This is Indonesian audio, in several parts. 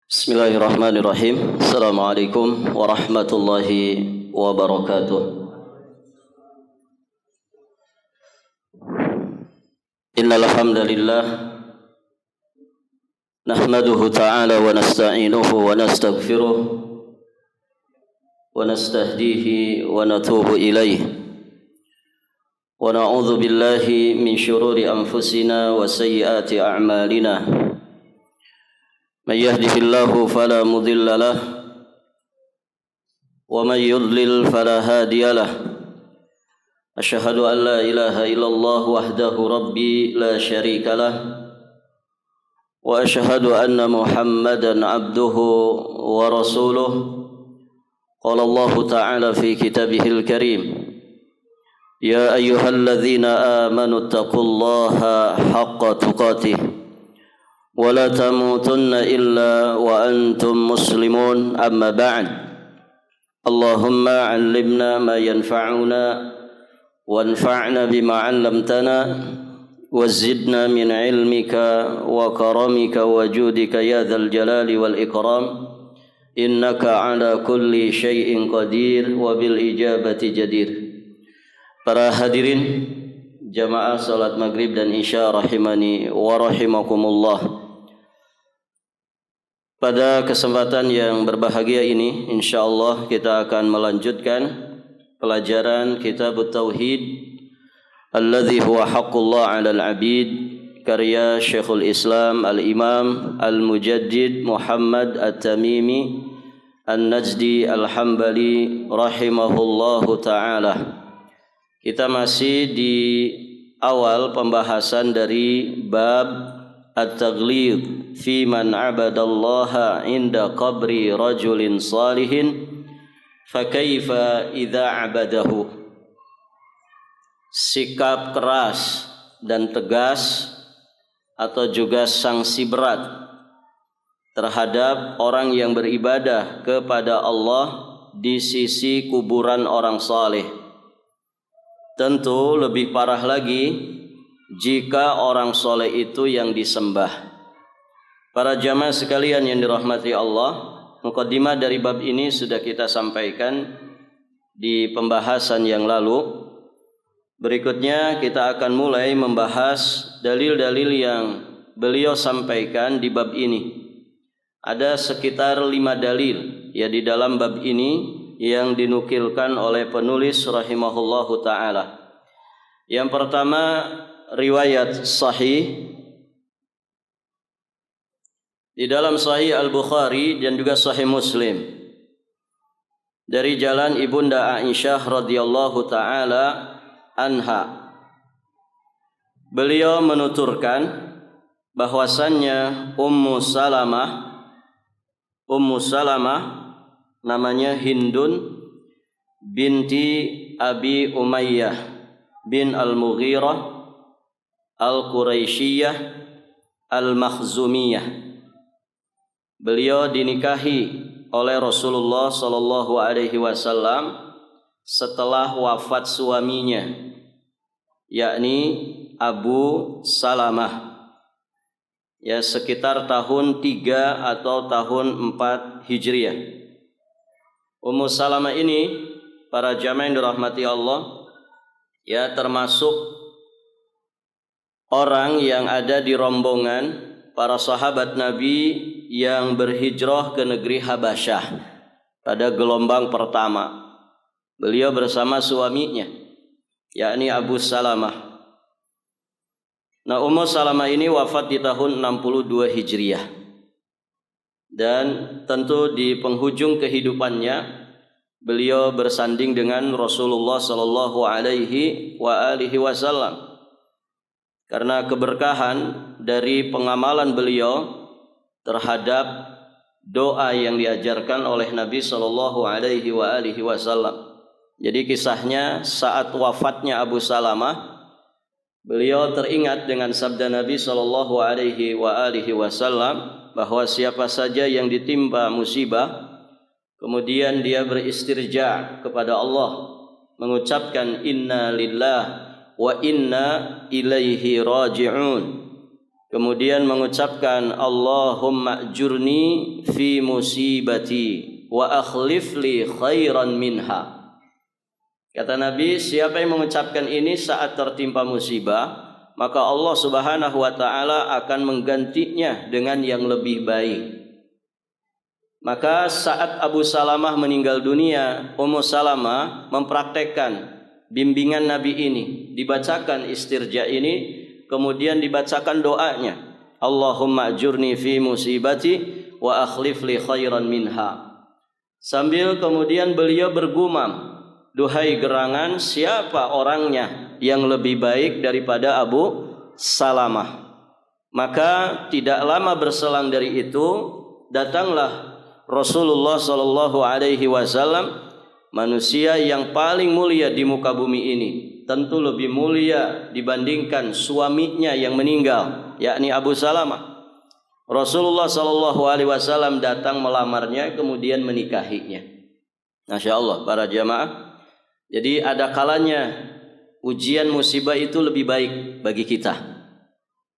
Bismillahirrahmanirrahim. Assalamualaikum warahmatullahi wabarakatuh. Innal hamdalillah nahmaduhu ta'ala wa nasta'inuhu wa nastaghfiruh wa nastahdihi wa natubu ilayh wa na'udzu billahi min shururi anfusina wa sayyiati a'malina. من يهده الله فلا مضل له ومن يضلل فلا هادي له أشهد أن لا إله إلا الله وحده ربي لا شريك له وأشهد أن محمدا عبده ورسوله قال الله تعالى في كتابه الكريم يا أيها الذين آمنوا اتقوا الله حق تقاته ولا تموتن إلا وأنتم مسلمون أما بعد اللهم علمنا ما ينفعنا وانفعنا بما علمتنا وزدنا من علمك وكرمك وجودك يا ذا الجلال والإكرام إنك على كل شيء قدير وبالإجابة جدير. Para hadirin jamaah salat maghrib dan isya rahimani wa rahimakumullah. Pada kesempatan yang berbahagia ini, insyaallah kita akan melanjutkan pelajaran Kitab Tauhid alladzi huwa haqqullah 'alal 'abid karya Syekhul Islam Al-Imam Al-Mujaddid Muhammad At-Tamimi An-Najdi Al-Hambali rahimahullahu taala. Kita masih di awal pembahasan dari bab At-Taghlid fi man 'abadallaha 'inda qabri rajulin salihin fa kaifa idza 'abadahu. Sikap keras dan tegas atau juga sanksi berat terhadap orang yang beribadah kepada Allah di sisi kuburan orang saleh. Tentu lebih parah lagi jika orang soleh itu yang disembah. Para jamaah sekalian yang dirahmati Allah, muqaddimah dari bab ini sudah kita sampaikan di pembahasan yang lalu. Berikutnya kita akan mulai membahas dalil-dalil yang beliau sampaikan di bab ini. Ada sekitar 5 dalil ya di dalam bab ini yang dinukilkan oleh penulis rahimahullahu ta'ala. Yang pertama, riwayat sahih di dalam Sahih Al-Bukhari dan juga Sahih Muslim dari jalan Ibunda Aisyah radhiyallahu taala anha. Beliau menuturkan bahwasannya Ummu Salamah namanya Hindun binti Abi Umayyah bin Al-Mughirah Al-Quraisyiyah Al-Makhzumiyah. Beliau dinikahi oleh Rasulullah sallallahu alaihi wasallam setelah wafat suaminya, yakni Abu Salamah. Ya, sekitar tahun 3 atau tahun 4 Hijriah. Ummu Salamah ini para jamaah yang dirahmati Allah, ya termasuk orang yang ada di rombongan para sahabat Nabi yang berhijrah ke negeri Habasyah pada gelombang pertama. Beliau bersama suaminya, yakni Abu Salamah. Nah, Ummu Salamah ini wafat di tahun 62 Hijriah. Dan tentu di penghujung kehidupannya beliau bersanding dengan Rasulullah sallallahu alaihi wasallam. Karena keberkahan dari pengamalan beliau terhadap doa yang diajarkan oleh Nabi sallallahu alaihi wasallam. Jadi kisahnya saat wafatnya Abu Salamah, beliau teringat dengan sabda Nabi sallallahu alaihi wasallam bahwa siapa saja yang ditimpa musibah kemudian dia beristirja kepada Allah, mengucapkan inna lillah wa inna ilaihi raji'un, kemudian mengucapkan Allahumma ajurni fi musibati wa akhlif li khairan minha. Kata Nabi, siapa yang mengucapkan ini saat tertimpa musibah, maka Allah Subhanahu wa taala akan menggantinya dengan yang lebih baik. Maka saat Abu Salamah meninggal dunia, Ummu Salamah mempraktekkan bimbingan Nabi ini, dibacakan istirja ini, kemudian dibacakan doanya, Allahumma ajurni fi musibati wa akhlif li khairan minha. Sambil kemudian beliau bergumam, duhai gerangan, siapa orangnya yang lebih baik daripada Abu Salamah? Maka tidak lama berselang dari itu, datanglah Rasulullah sallallahu alaihi wasallam, manusia yang paling mulia di muka bumi ini, tentu lebih mulia dibandingkan suaminya yang meninggal, yakni Abu Salamah. Rasulullah sallallahu alaihi wasallam datang melamarnya, kemudian menikahinya. Masya Allah para jamaah. Jadi ada kalanya ujian musibah itu lebih baik bagi kita.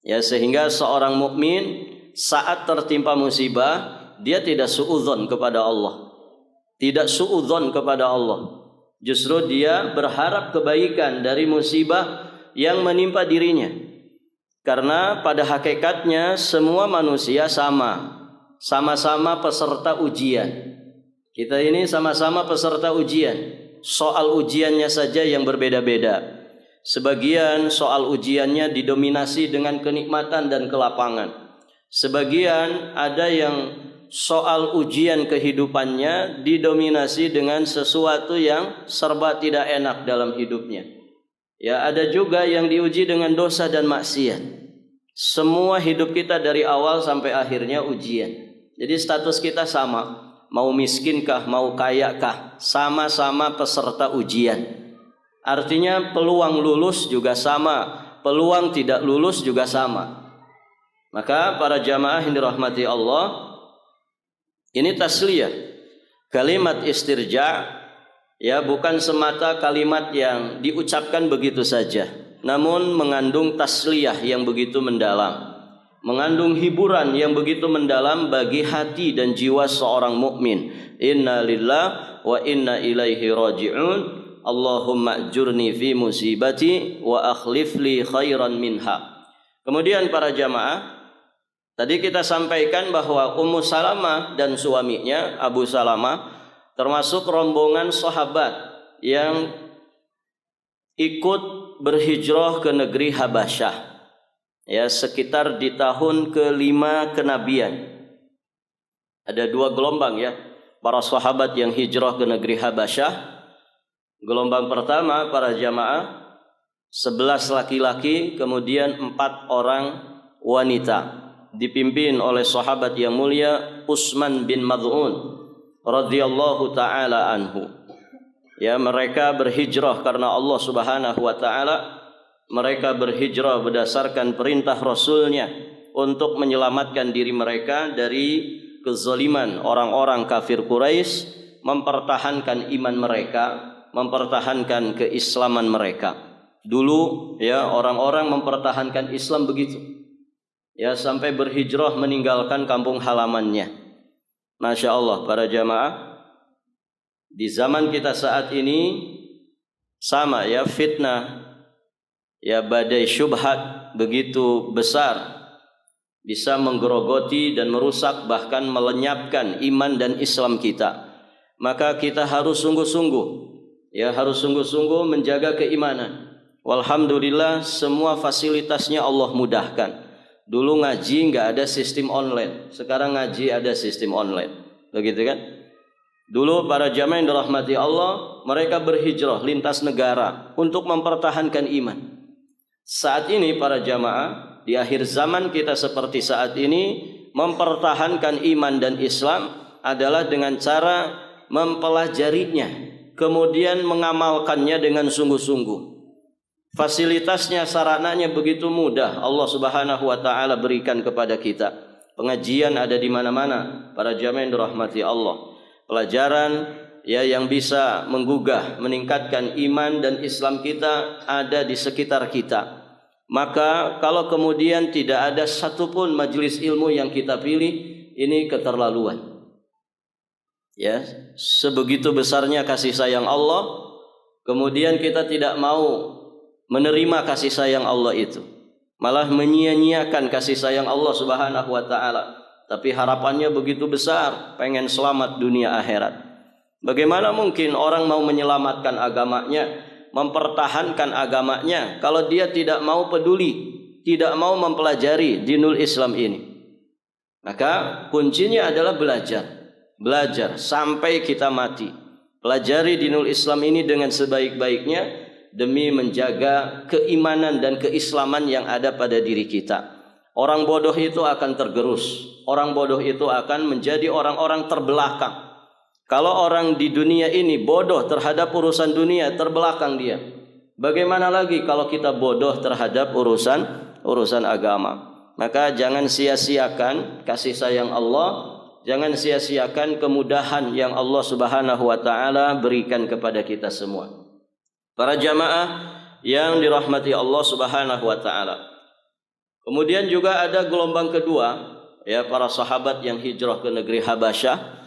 Ya, sehingga seorang mukmin saat tertimpa musibah, dia tidak suudzon kepada Allah. Tidak suudzon kepada Allah. Justru dia berharap kebaikan dari musibah yang menimpa dirinya. Karena pada hakikatnya semua manusia sama-sama peserta ujian. Kita ini sama-sama peserta ujian. Soal ujiannya saja yang berbeda-beda. Sebagian soal ujiannya didominasi dengan kenikmatan dan kelapangan. Sebagian ada yang soal ujian kehidupannya didominasi dengan sesuatu yang serba tidak enak dalam hidupnya. Ya, ada juga yang diuji dengan dosa dan maksiat. Semua hidup kita dari awal sampai akhirnya ujian. Jadi status kita sama. Mau miskinkah, mau kayakah, sama-sama peserta ujian. Artinya peluang lulus juga sama, peluang tidak lulus juga sama. Maka para jamaah yang dirahmati Allah, ini tasliyah. Kalimat istirja ya bukan semata kalimat yang diucapkan begitu saja, namun mengandung tasliyah yang begitu mendalam, mengandung hiburan yang begitu mendalam bagi hati dan jiwa seorang mukmin. Inna lillahi wa inna ilaihi raji'un. Allahumma ajurni fi musibati wa akhlif li khairan minha. Kemudian para jamaah, tadi kita sampaikan bahwa Ummu Salamah dan suaminya Abu Salamah termasuk rombongan sahabat yang ikut berhijrah ke negeri Habasyah. Ya, sekitar di tahun ke-5 kenabian. Ada 2 gelombang ya, para sahabat yang hijrah ke negeri Habasyah. Gelombang pertama para jamaah 11 laki-laki, kemudian 4 orang wanita, dipimpin oleh sahabat yang mulia Utsman bin Mad'un radhiyallahu taala anhu. Ya, mereka berhijrah karena Allah Subhanahu wa taala. Mereka berhijrah berdasarkan perintah Rasulnya untuk menyelamatkan diri mereka dari kezaliman orang-orang kafir Quraisy, mempertahankan iman mereka, mempertahankan keislaman mereka. Dulu ya orang-orang mempertahankan Islam begitu. Ya, sampai berhijrah meninggalkan kampung halamannya. Masya Allah para jamaah, di zaman kita saat ini sama ya, fitnah ya, badai syubhat begitu besar, bisa menggerogoti dan merusak bahkan melenyapkan iman dan Islam kita. Maka kita harus sungguh-sungguh ya, harus sungguh-sungguh menjaga keimanan. Walhamdulillah semua fasilitasnya Allah mudahkan. Dulu ngaji nggak ada sistem online, sekarang ngaji ada sistem online, begitu kan? Dulu para jamaah yang dirahmati Allah, mereka berhijrah lintas negara untuk mempertahankan iman. Saat ini para jamaah, di akhir zaman kita seperti saat ini, mempertahankan iman dan Islam adalah dengan cara mempelajarinya, kemudian mengamalkannya dengan sungguh-sungguh. Fasilitasnya, sarananya begitu mudah Allah Subhanahu wa taala berikan kepada kita. Pengajian ada di mana-mana para jamaah yang dirahmati Allah. Pelajaran ya yang bisa menggugah, meningkatkan iman dan Islam kita ada di sekitar kita. maka kalau kemudian tidak ada satupun majelis ilmu yang kita pilih, ini keterlaluan. Ya, sebegitu besarnya kasih sayang Allah, kemudian kita tidak mau menerima kasih sayang Allah itu, malah menyia-nyiakan kasih sayang Allah Subhanahu wa taala. Tapi harapannya begitu besar, pengen selamat dunia akhirat. Bagaimana mungkin orang mau menyelamatkan agamanya, mempertahankan agamanya, kalau dia tidak mau peduli, tidak mau mempelajari dinul Islam ini? Maka kuncinya adalah belajar sampai kita mati. Pelajari dinul Islam ini dengan sebaik-baiknya demi menjaga keimanan dan keislaman yang ada pada diri kita. Orang bodoh itu akan tergerus, orang bodoh itu akan menjadi orang-orang terbelakang. Kalau orang di dunia ini bodoh terhadap urusan dunia, terbelakang dia. Bagaimana lagi kalau kita bodoh terhadap urusan agama? Maka jangan sia-siakan kasih sayang Allah, jangan sia-siakan kemudahan yang Allah Subhanahu wa taala berikan kepada kita semua. Para jamaah yang dirahmati Allah Subhanahu wa taala. Kemudian juga ada gelombang kedua, ya, para sahabat yang hijrah ke negeri Habasyah.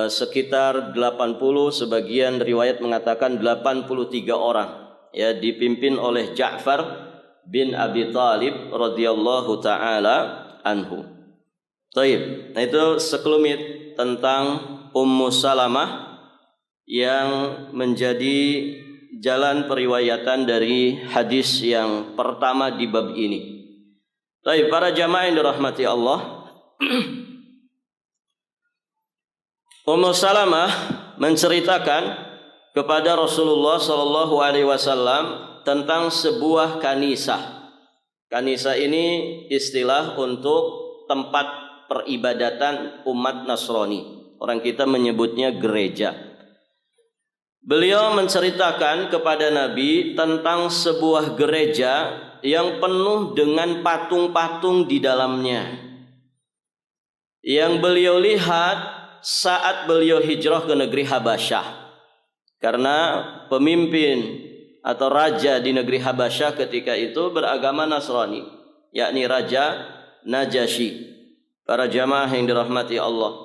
Sekitar 80, sebagian riwayat mengatakan 83 orang, ya, dipimpin oleh Ja'far bin Abi Thalib radhiyallahu taala anhu. Taib. Nah, itu sekelumit tentang Ummu Salamah yang menjadi jalan periwayatan dari hadis yang pertama di bab ini. Taib, para jamaah yang dirahmati Allah. Ummu Salamah menceritakan kepada Rasulullah sallallahu alaihi wasallam tentang sebuah kanisah. Kanisah ini istilah untuk tempat peribadatan umat Nasrani. Orang kita menyebutnya gereja. Beliau menceritakan kepada Nabi tentang sebuah gereja yang penuh dengan patung-patung di dalamnya. Yang beliau lihat saat beliau hijrah ke negeri Habasyah, karena pemimpin atau raja di negeri Habasyah ketika itu beragama Nasrani, yakni Raja Najasyi. Para jamaah yang dirahmati Allah,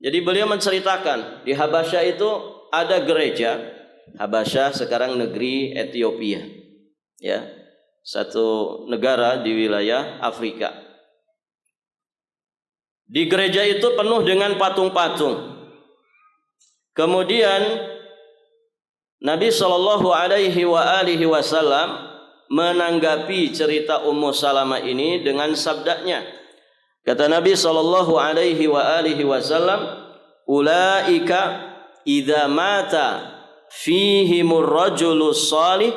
jadi beliau menceritakan di Habasyah itu ada gereja. Habasyah sekarang negeri Ethiopia, ya, satu negara di wilayah Afrika. Di gereja itu penuh dengan patung-patung. Kemudian Nabi Shallallahu Alaihi Wasallam menanggapi cerita Ummu Salamah ini dengan sabdanya. Kata Nabi Shallallahu Alaihi Wasallam, "Ulaika idza mata fihimur rajulus salih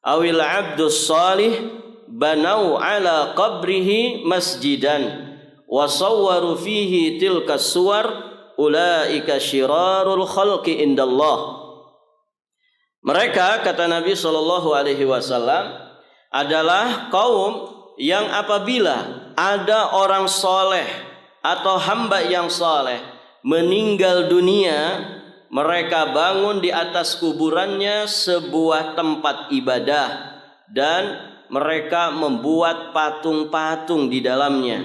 awil abdus salih banau ala qabrihi masjidan wasawwaru fihi tilka suwar ulaika syirarul khalqi indallah." Mereka, kata Nabi sallallahu alaihi wasallam, adalah kaum yang apabila ada orang soleh atau hamba yang soleh meninggal dunia, mereka bangun di atas kuburannya sebuah tempat ibadah dan mereka membuat patung-patung di dalamnya.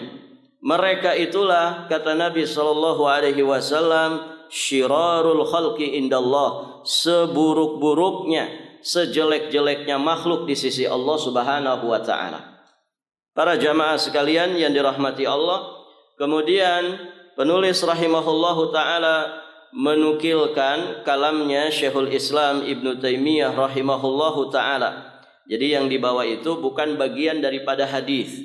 Mereka itulah, kata Nabi sallallahu alaihi wasallam, syirarul khalqi indallah, seburuk-buruknya, sejelek-jeleknya makhluk di sisi Allah Subhanahu wa taala. Para jamaah sekalian yang dirahmati Allah, kemudian penulis rahimahullahu taala menukilkan kalamnya Syekhul Islam Ibnu Taimiyah rahimahullahu taala. Jadi yang di bawah itu bukan bagian daripada hadis.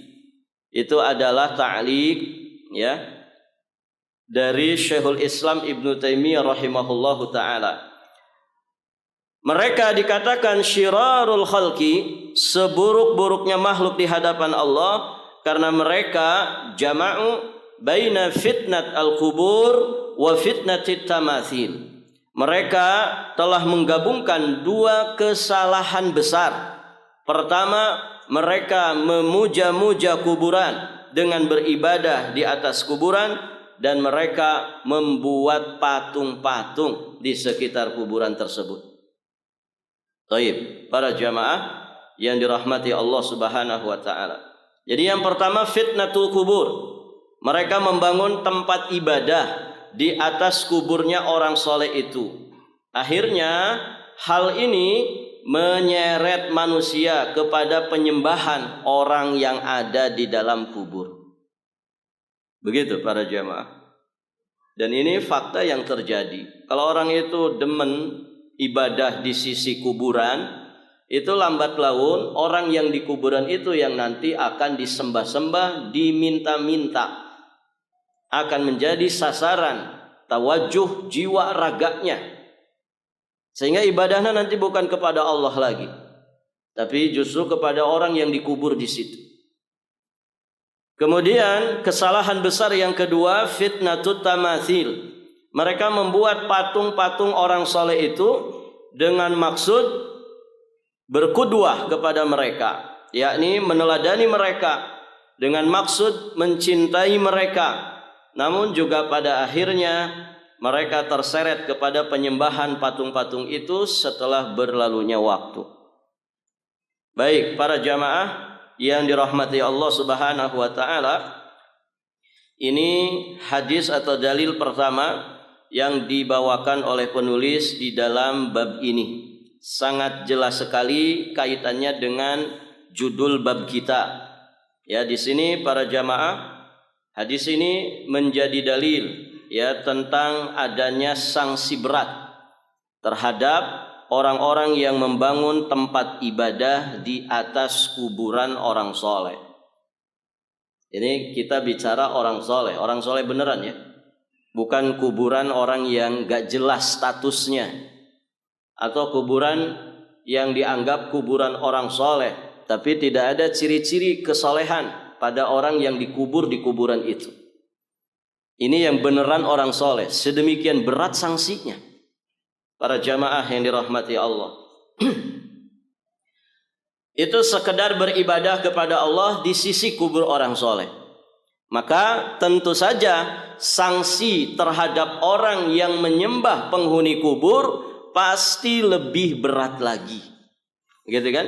Itu adalah ta'liq, ya, dari Syekhul Islam Ibnu Taimiyah rahimahullahu taala. Mereka dikatakan syirarul khalqi, seburuk-buruknya makhluk di hadapan Allah, karena mereka jama'u baina fitnat al-kubur wa fitnatit tamathil. Mereka telah menggabungkan dua kesalahan besar. Pertama, mereka memuja-muja kuburan dengan beribadah di atas kuburan, dan mereka membuat patung-patung di sekitar kuburan tersebut. Baik, para jamaah yang dirahmati Allah Subhanahu wa taala. Jadi yang pertama fitnatul kubur. Mereka membangun tempat ibadah di atas kuburnya orang soleh itu. Akhirnya hal ini menyeret manusia kepada penyembahan orang yang ada di dalam kubur. Begitu para jamaah. Dan ini fakta yang terjadi. Kalau orang itu demen ibadah di sisi kuburan, itu lambat laun orang yang di kuburan itu yang nanti akan disembah-sembah, diminta-minta, akan menjadi sasaran tawajuh jiwa raganya, sehingga ibadahnya nanti bukan kepada Allah lagi, tapi justru kepada orang yang dikubur di situ. Kemudian kesalahan besar yang kedua, fitnatut tamathil. Mereka membuat patung-patung orang soleh itu dengan maksud berkudwah kepada mereka, yakni meneladani mereka, dengan maksud mencintai mereka. Namun juga pada akhirnya mereka terseret kepada penyembahan patung-patung itu setelah berlalunya waktu. Baik para jamaah yang dirahmati Allah Subhanahu wa taala, ini hadis atau dalil pertama yang dibawakan oleh penulis di dalam bab ini. Sangat jelas sekali kaitannya dengan judul bab kita. Ya, di sini para jamaah, hadis ini menjadi dalil ya tentang adanya sanksi berat terhadap orang-orang yang membangun tempat ibadah di atas kuburan orang soleh. Ini kita bicara orang soleh beneran ya, bukan kuburan orang yang gak jelas statusnya, atau kuburan yang dianggap kuburan orang soleh, tapi tidak ada ciri-ciri kesolehan pada orang yang dikubur di kuburan itu. Ini yang beneran orang soleh. Sedemikian berat sanksinya. Para jamaah yang dirahmati Allah. Itu sekedar beribadah kepada Allah di sisi kubur orang soleh. Maka tentu saja sanksi terhadap orang yang menyembah penghuni kubur pasti lebih berat lagi. Gitu kan?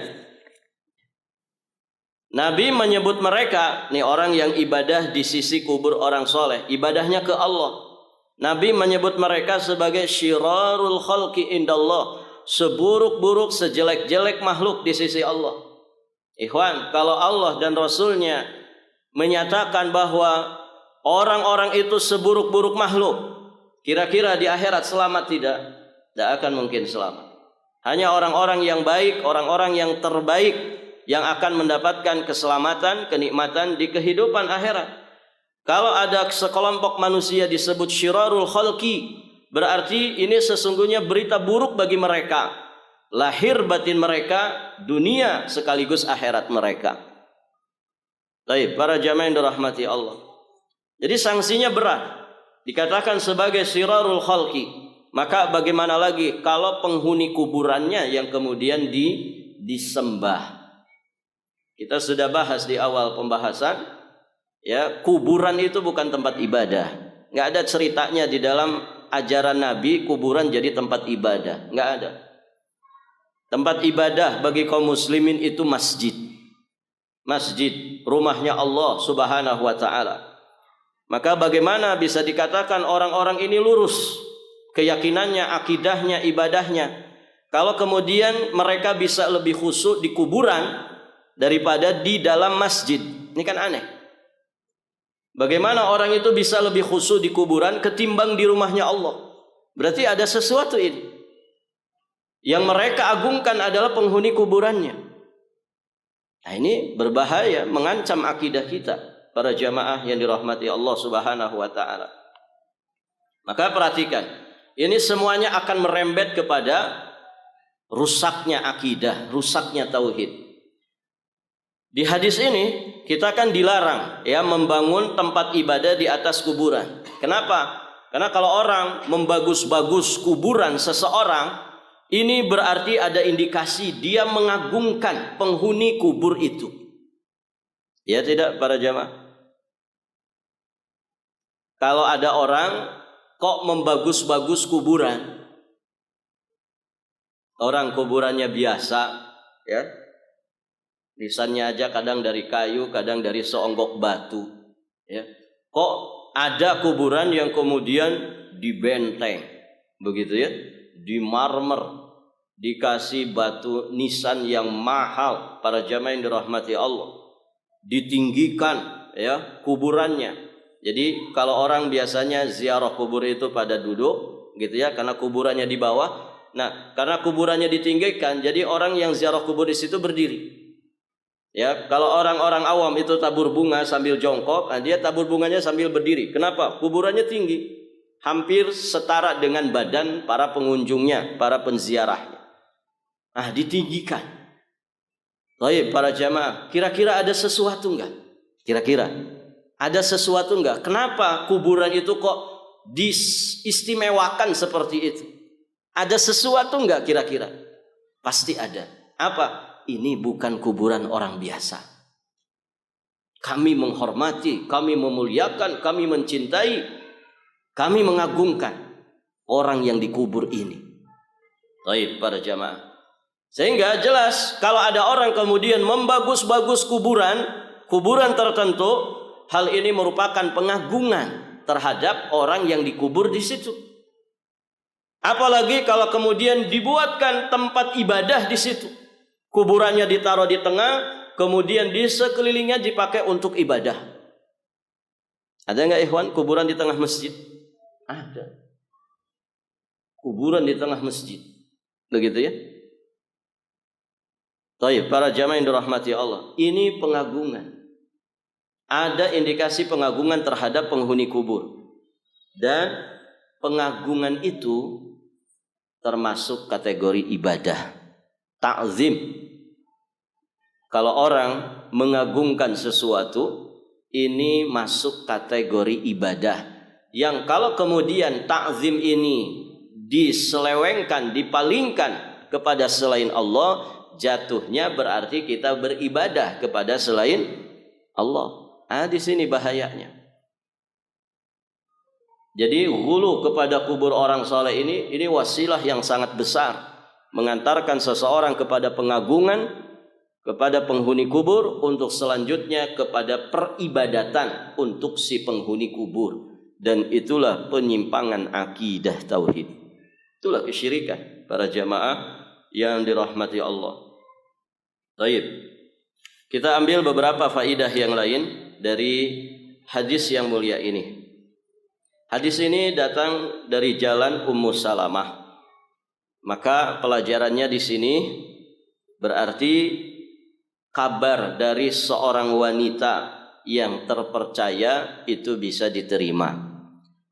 Nabi menyebut mereka, nih orang yang ibadah di sisi kubur orang soleh, ibadahnya ke Allah. Nabi menyebut mereka sebagai syirarul khalqi indallah, seburuk-buruk, sejelek-jelek makhluk di sisi Allah. Ikhwan, kalau Allah dan Rasulnya menyatakan bahwa orang-orang itu seburuk-buruk makhluk, kira-kira di akhirat selamat tidak? Tidak akan mungkin selamat. Hanya orang-orang yang baik, orang-orang yang terbaik yang akan mendapatkan keselamatan, kenikmatan di kehidupan akhirat. Kalau ada sekelompok manusia disebut syirarul khalqi, berarti ini sesungguhnya berita buruk bagi mereka. Lahir batin mereka, dunia sekaligus akhirat mereka. Baik, para jamaah yang dirahmati Allah. Jadi sanksinya berat. Dikatakan sebagai syirarul khalqi. Maka bagaimana lagi kalau penghuni kuburannya yang kemudian disembah. Kita sudah bahas di awal pembahasan, ya, kuburan itu bukan tempat ibadah. Nggak ada ceritanya di dalam ajaran Nabi kuburan jadi tempat ibadah. Nggak ada. Tempat ibadah bagi kaum muslimin itu masjid. Masjid, rumahnya Allah Subhanahu wa ta'ala. Maka bagaimana bisa dikatakan orang-orang ini lurus keyakinannya, akidahnya, ibadahnya, kalau kemudian mereka bisa lebih khusyuk di kuburan daripada di dalam masjid? Ini kan aneh. Bagaimana orang itu bisa lebih khusyuk di kuburan ketimbang di rumahnya Allah? Berarti ada sesuatu ini. Yang mereka agungkan adalah penghuni kuburannya. Nah, ini berbahaya, mengancam akidah kita, para jamaah yang dirahmati Allah Subhanahu wa ta'ala. Maka perhatikan, ini semuanya akan merembet kepada rusaknya akidah, rusaknya tauhid. Di hadis ini kita kan dilarang ya membangun tempat ibadah di atas kuburan. Kenapa? Karena kalau orang membagus-bagus kuburan seseorang, ini berarti ada indikasi dia mengagungkan penghuni kubur itu. Ya tidak para jamaah? Kalau ada orang kok membagus-bagus kuburan, orang kuburannya biasa, ya, Nisannya aja kadang dari kayu, kadang dari seonggok batu. Ya. Kok ada kuburan yang kemudian dibenteng, begitu ya, di marmer, dikasih batu nisan yang mahal, para jamaah yang dirahmati Allah, ditinggikan ya kuburannya. Jadi kalau orang biasanya ziarah kubur itu pada duduk, gitu ya, karena kuburannya di bawah. Nah, karena kuburannya ditinggikan, jadi orang yang ziarah kubur di situ berdiri. Ya, kalau orang-orang awam itu tabur bunga sambil jongkok, nah dia tabur bunganya sambil berdiri. Kenapa? Kuburannya tinggi, hampir setara dengan badan para pengunjungnya, para penziarahnya. Ah, ditinggikan. Baik, para jamaah, kira-kira ada sesuatu enggak? Kira-kira ada sesuatu enggak? Kenapa kuburan itu kok diistimewakan seperti itu? Ada sesuatu enggak kira-kira? Pasti ada. Apa? Ini bukan kuburan orang biasa. Kami menghormati, kami memuliakan, kami mencintai, kami mengagungkan orang yang dikubur ini. Baik, para jamaah. Sehingga jelas kalau ada orang kemudian membagus-bagus kuburan tertentu, hal ini merupakan pengagungan terhadap orang yang dikubur di situ. Apalagi kalau kemudian dibuatkan tempat ibadah di situ. Kuburannya ditaruh di tengah, kemudian di sekelilingnya dipakai untuk ibadah. Ada nggak ikhwan kuburan di tengah masjid? Ada. Kuburan di tengah masjid. Begitu ya? Baik, para jamaah yang dirahmati Allah, ini pengagungan. Ada indikasi pengagungan terhadap penghuni kubur. Dan pengagungan itu termasuk kategori ibadah. Ta'zim. Kalau orang mengagungkan sesuatu, ini masuk kategori ibadah. Yang kalau kemudian ta'zim ini diselewengkan, dipalingkan kepada selain Allah, jatuhnya berarti kita beribadah kepada selain Allah. Di sini bahayanya. Jadi ghulu kepada kubur orang saleh ini wasilah yang sangat besar, mengantarkan seseorang kepada pengagungan kepada penghuni kubur, untuk selanjutnya kepada peribadatan untuk si penghuni kubur. Dan itulah penyimpangan akidah tauhid. Itulah kesyirikan, para jamaah yang dirahmati Allah. Baik. Kita ambil beberapa faidah yang lain dari hadis yang mulia ini. Hadis ini datang dari jalan Ummu Salamah. Maka pelajarannya di sini berarti kabar dari seorang wanita yang terpercaya itu bisa diterima.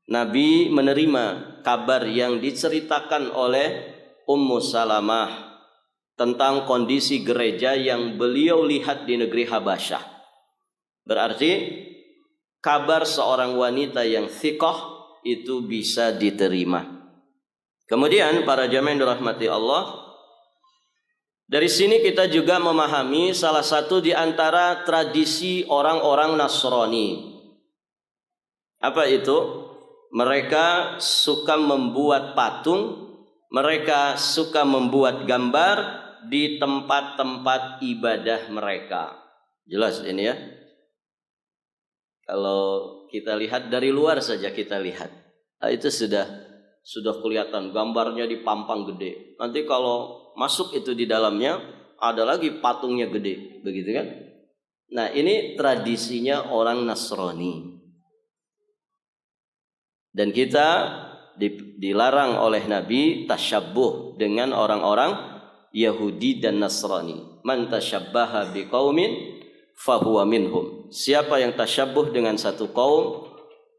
Nabi menerima kabar yang diceritakan oleh Ummu Salamah tentang kondisi gereja yang beliau lihat di negeri Habasyah. Berarti kabar seorang wanita yang thiqah itu bisa diterima. Kemudian para jamaah yang dirahmati Allah, dari sini kita juga memahami salah satu di antara tradisi orang-orang Nasrani. Apa itu? Mereka suka membuat patung, mereka suka membuat gambar di tempat-tempat ibadah mereka. Jelas ini ya. Kalau kita lihat dari luar saja kita lihat, itu sudah kelihatan gambarnya dipampang gede. Nanti kalau masuk itu di dalamnya ada lagi patungnya gede, begitu kan? Nah, ini tradisinya orang Nasrani. Dan kita dilarang oleh Nabi tasyabbuh dengan orang-orang Yahudi dan Nasrani. Man tasyabbaha biqaumin fahuwa minhum. Siapa yang tasyabbuh dengan satu kaum,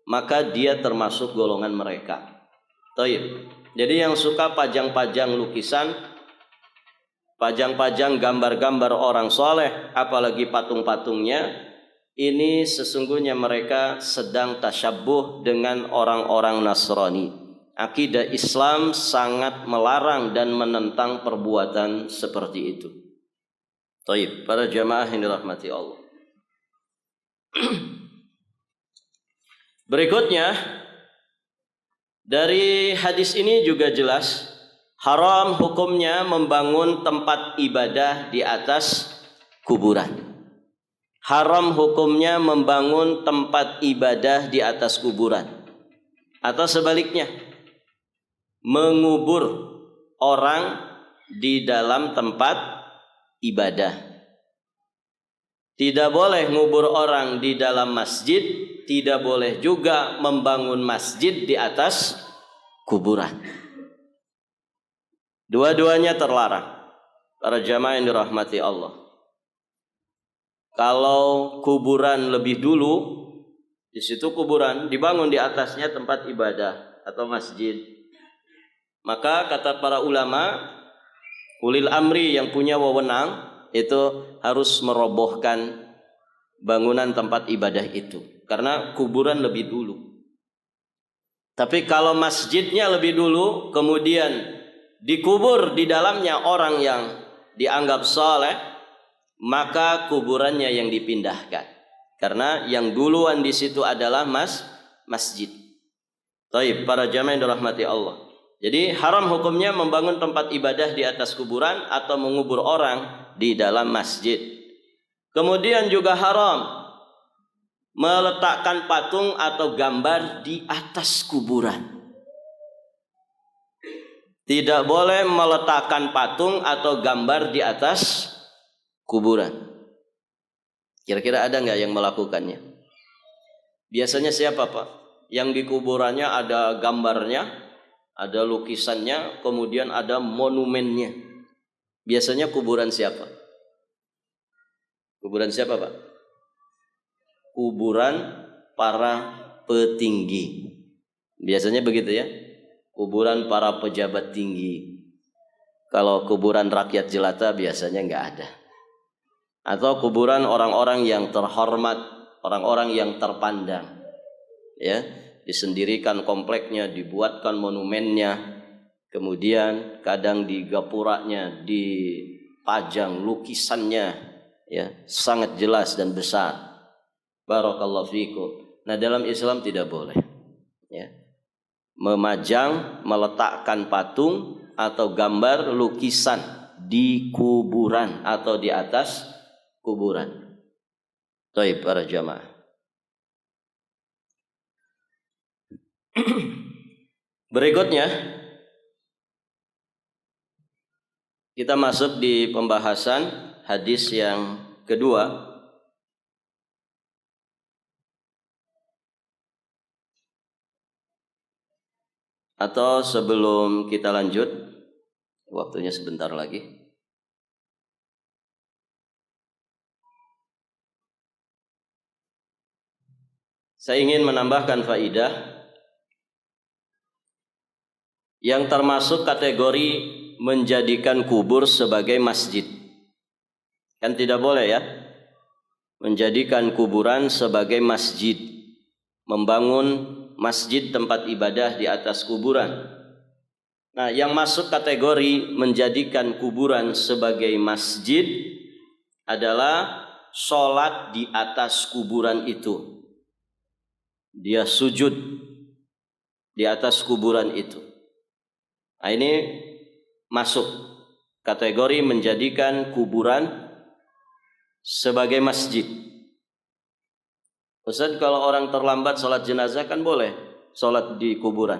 maka dia termasuk golongan mereka. Taib. Jadi yang suka pajang-pajang lukisan, pajang-pajang gambar-gambar orang soleh, apalagi patung-patungnya, ini sesungguhnya mereka sedang tasyabbuh dengan orang-orang Nasrani. Akidah Islam sangat melarang dan menentang perbuatan seperti itu. Taib, para jamaah yang dirahmati Allah. Berikutnya, dari hadis ini juga jelas haram hukumnya membangun tempat ibadah di atas kuburan. Haram hukumnya membangun tempat ibadah di atas kuburan. Atau sebaliknya, mengubur orang di dalam tempat ibadah. Tidak boleh ngubur orang di dalam masjid, tidak boleh juga membangun masjid di atas kuburan. Dua-duanya terlarang. Para jamaah yang dirahmati Allah. Kalau kuburan lebih dulu, di situ kuburan dibangun di atasnya tempat ibadah atau masjid. Maka kata para ulama, ulil amri yang punya wewenang itu harus merobohkan bangunan tempat ibadah itu, karena kuburan lebih dulu. Tapi kalau masjidnya lebih dulu, kemudian dikubur di dalamnya orang yang dianggap saleh, maka kuburannya yang dipindahkan, karena yang duluan di situ adalah masjid. Taib, para jamaah yang dirahmati Allah. Jadi haram hukumnya membangun tempat ibadah di atas kuburan atau mengubur orang di dalam masjid. Kemudian juga haram meletakkan patung atau gambar di atas kuburan. Tidak boleh meletakkan patung atau gambar di atas kuburan. Kira-kira ada nggak yang melakukannya? Biasanya siapa, Pak? Yang di kuburannya ada gambarnya, ada lukisannya, kemudian ada monumennya. Biasanya kuburan siapa? Kuburan siapa, Pak? Kuburan para petinggi. Biasanya begitu ya. Kuburan para pejabat tinggi. Kalau kuburan rakyat jelata biasanya nggak ada. Atau kuburan orang-orang yang terhormat, orang-orang yang terpandang. Ya, disendirikan kompleknya, dibuatkan monumennya, kemudian kadang di gapuranya dipajang lukisannya, ya, sangat jelas dan besar. Barakallahu fikum. Nah, dalam Islam tidak boleh, ya, memajang, meletakkan patung atau gambar lukisan di kuburan atau di atas kuburan. Baik, para jamaah. Berikutnya kita masuk di pembahasan hadis yang kedua. Atau sebelum kita lanjut, waktunya sebentar lagi. Saya ingin menambahkan faidah yang termasuk kategori menjadikan kubur sebagai masjid. Kan tidak boleh ya, menjadikan kuburan sebagai masjid, membangun masjid tempat ibadah di atas kuburan. Nah, yang masuk kategori menjadikan kuburan sebagai masjid adalah sholat di atas kuburan itu. Dia sujud di atas kuburan itu. Nah, ini masuk kategori menjadikan kuburan sebagai masjid. Ustaz, kalau orang terlambat sholat jenazah kan boleh sholat di kuburan?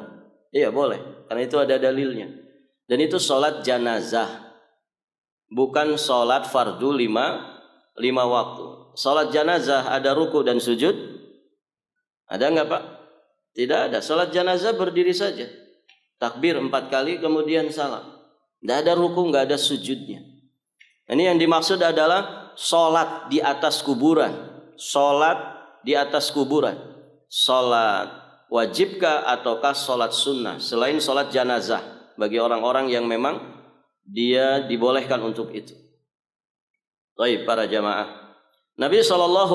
Iya boleh, karena itu ada dalilnya. Dan itu sholat jenazah, bukan sholat fardu lima waktu. Sholat jenazah ada ruku dan sujud? Ada nggak, Pak? Tidak ada. Sholat jenazah berdiri saja, takbir 4 kali kemudian salam. Tidak ada ruku, nggak ada sujudnya. Ini yang dimaksud adalah sholat di atas kuburan. Sholat di atas kuburan. Sholat wajibkah ataukah sholat sunnah selain sholat jenazah bagi orang-orang yang memang dia dibolehkan untuk itu. Baik, para jamaah. Nabi SAW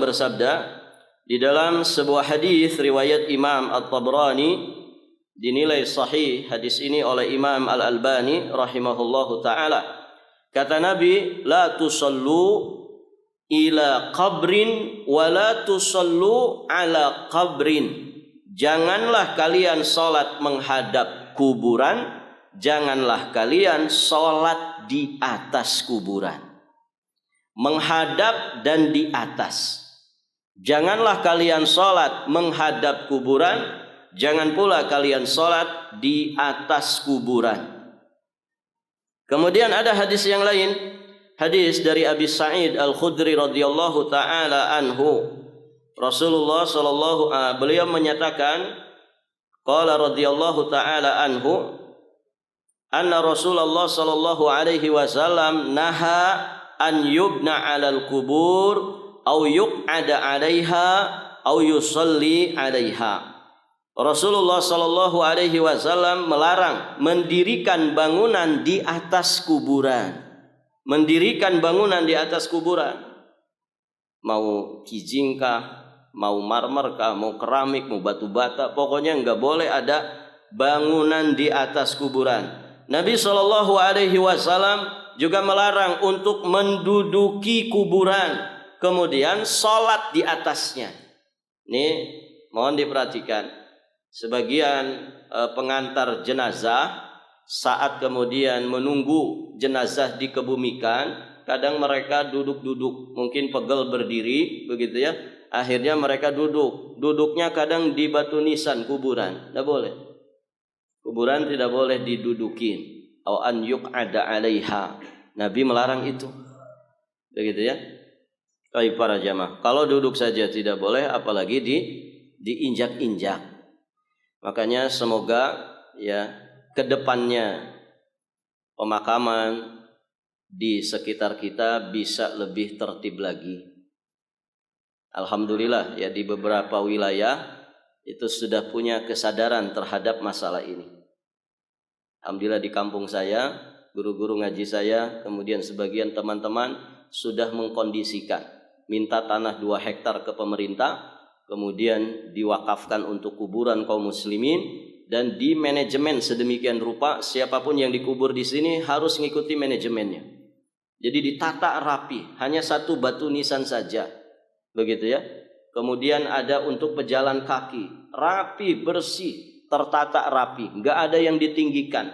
bersabda di dalam sebuah hadis riwayat Imam At-Tabrani, dinilai sahih hadis ini oleh Imam Al-Albani rahimahullahu ta'ala. Kata Nabi, la tusallu ila qabrin wa la tusallu ala qabrin. Janganlah kalian salat menghadap kuburan, janganlah kalian salat di atas kuburan. menghadap dan di atas. Janganlah kalian sholat menghadap kuburan, jangan pula kalian sholat di atas kuburan. Kemudian ada hadis yang lain, hadis dari Abi Sa'id Al-Khudri radhiyallahu taala anhu. Rasulullah beliau menyatakan, qala radhiyallahu taala anhu, anna Rasulullah sallallahu alaihi wasallam naha an yubna 'alal kubur au yuq'ada 'alaiha au yusalli 'alaiha. Rasulullah sallallahu alaihi wasallam melarang mendirikan bangunan di atas kuburan. Mendirikan bangunan di atas kuburan. Mau kijingkah, mau marmerkah, mau keramik, mau batu bata, pokoknya enggak boleh ada bangunan di atas kuburan. Nabi sallallahu alaihi wasallam juga melarang untuk menduduki kuburan, kemudian sholat di atasnya. Ini mohon diperhatikan. Sebagian pengantar jenazah saat kemudian menunggu jenazah dikebumikan, kadang mereka duduk-duduk, mungkin pegel berdiri, begitu ya. Akhirnya mereka duduk. Duduknya kadang di batu nisan kuburan. Tidak boleh. Kuburan tidak boleh didudukin. Au an yuq'ada 'alaiha. Nabi melarang itu. Begitu ya. Baik para jamaah. Kalau duduk saja tidak boleh, apalagi diinjak-injak. Makanya semoga ya kedepannya pemakaman di sekitar kita bisa lebih tertib lagi. Alhamdulillah ya, di beberapa wilayah itu sudah punya kesadaran terhadap masalah ini. Alhamdulillah di kampung saya, guru-guru ngaji saya, kemudian sebagian teman-teman sudah mengkondisikan minta tanah 2 hektar ke pemerintah, kemudian diwakafkan untuk kuburan kaum muslimin, dan di manajemen sedemikian rupa siapapun yang dikubur di sini harus mengikuti manajemennya. Jadi ditata rapi, hanya 1 batu nisan saja. Begitu ya. Kemudian ada untuk pejalan kaki, rapi, bersih, tertata rapi, enggak ada yang ditinggikan,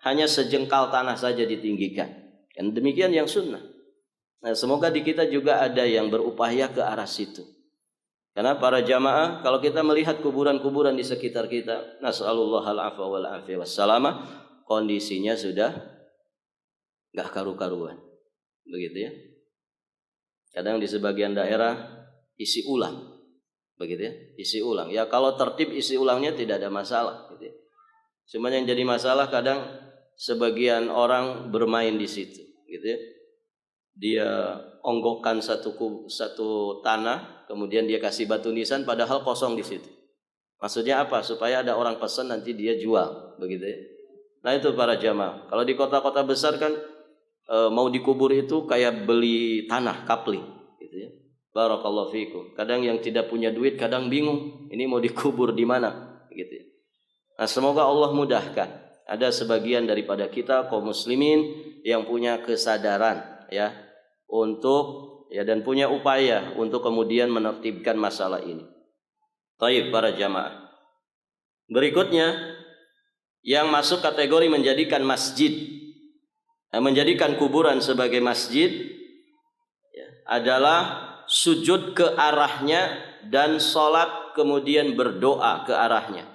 hanya sejengkal tanah saja ditinggikan. Dan demikian yang sunnah. Nah, semoga di kita juga ada yang berupaya ke arah situ. Karena para jamaah, kalau kita melihat kuburan-kuburan di sekitar kita, nas'alullahal afwa wal afiyah wassalamah, kondisinya sudah enggak karu-karuan. Begitu ya. Kadang di sebagian daerah isi ulang, begitu ya, isi ulang. Ya kalau tertib isi ulangnya tidak ada masalah, gitu ya. Cuma yang jadi masalah kadang sebagian orang bermain di situ, gitu ya. Dia onggokkan satu tanah, kemudian dia kasih batu nisan, padahal kosong di situ. Maksudnya apa? Supaya ada orang pesan nanti dia jual, begitu ya. Nah itu para jamaah. Kalau di kota-kota besar kan mau dikubur itu kayak beli tanah kapling, gitu ya. Barakallahu fikum. Kadang yang tidak punya duit kadang bingung, ini mau dikubur di mana, gitu ya. Nah, semoga Allah mudahkan. Ada sebagian daripada kita kaum muslimin yang punya kesadaran ya untuk ya dan punya upaya untuk kemudian menertibkan masalah ini. Baik para jamaah. Berikutnya yang masuk kategori menjadikan masjid, menjadikan kuburan sebagai masjid ya, adalah sujud ke arahnya dan sholat kemudian berdoa ke arahnya.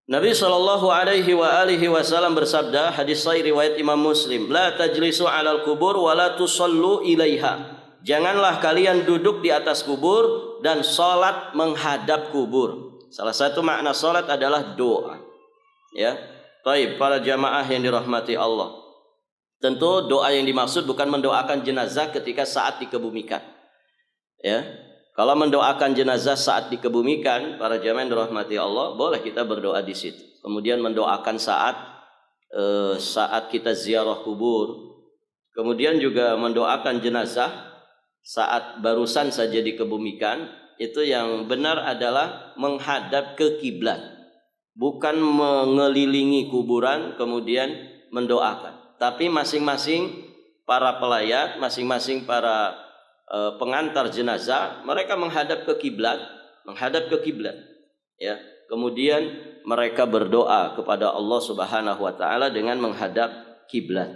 Nabi sallallahu alaihi wasallam bersabda, hadis sahih riwayat Imam Muslim, la tajlisu 'alal kubur wa la tusallu ilaiha. Janganlah kalian duduk di atas kubur dan sholat menghadap kubur. Salah satu makna sholat adalah doa. Ya, baik para jamaah yang dirahmati Allah. Tentu doa yang dimaksud bukan mendoakan jenazah ketika saat dikebumikan. Ya, kalau mendoakan jenazah saat dikebumikan, para jamaah yang dirahmati Allah, boleh kita berdoa di situ. Kemudian mendoakan saat kita ziarah kubur. Kemudian juga mendoakan jenazah saat barusan saja dikebumikan. Itu yang benar adalah menghadap ke kiblat, bukan mengelilingi kuburan kemudian mendoakan. Tapi masing-masing para pelayat, masing-masing para pengantar jenazah, mereka menghadap ke kiblat, ya. Kemudian mereka berdoa kepada Allah Subhanahu wa taala dengan menghadap kiblat.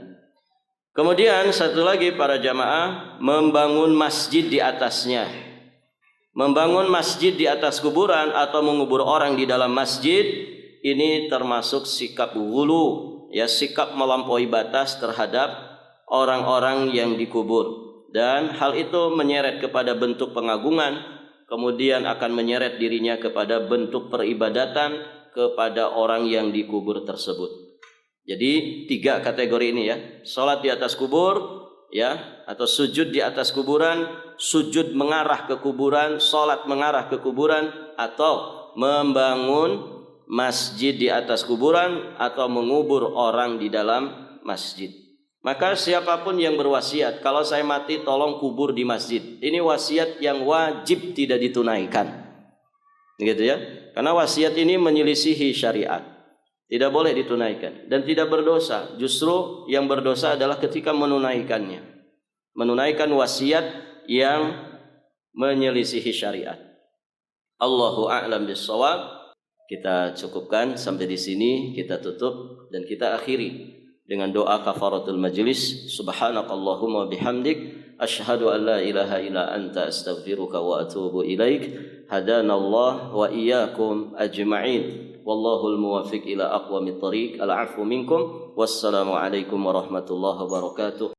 Kemudian satu lagi para jamaah, membangun masjid di atasnya. Membangun masjid di atas kuburan atau mengubur orang di dalam masjid, ini termasuk sikap ghulu, ya, sikap melampaui batas terhadap orang-orang yang dikubur. Dan hal itu menyeret kepada bentuk pengagungan, kemudian akan menyeret dirinya kepada bentuk peribadatan kepada orang yang dikubur tersebut. Jadi 3 kategori ini ya, salat di atas kubur, ya, atau sujud di atas kuburan, sujud mengarah ke kuburan, salat mengarah ke kuburan, atau membangun masjid di atas kuburan atau mengubur orang di dalam masjid. Maka siapapun yang berwasiat, kalau saya mati tolong kubur di masjid, ini wasiat yang wajib tidak ditunaikan, gitu ya, karena wasiat ini menyelisihi syariat. Tidak boleh ditunaikan dan tidak berdosa. Justru yang berdosa adalah ketika menunaikannya. Menunaikan wasiat yang menyelisihi syariat. Allahu a'lam bissawab. Kita cukupkan sampai di sini, kita tutup dan kita akhiri dengan doa kafaratul majlis. Subhanakallahumma bihamdik asyhadu an la ilaha illa anta astaghfiruka wa atubu ilaik. Hadanallah wa iyyakum ajma'in. Wallahul muwaffiq ila aqwamit thariq. Al-'afwu minkum. Wassalamu alaikum warahmatullahi wabarakatuh.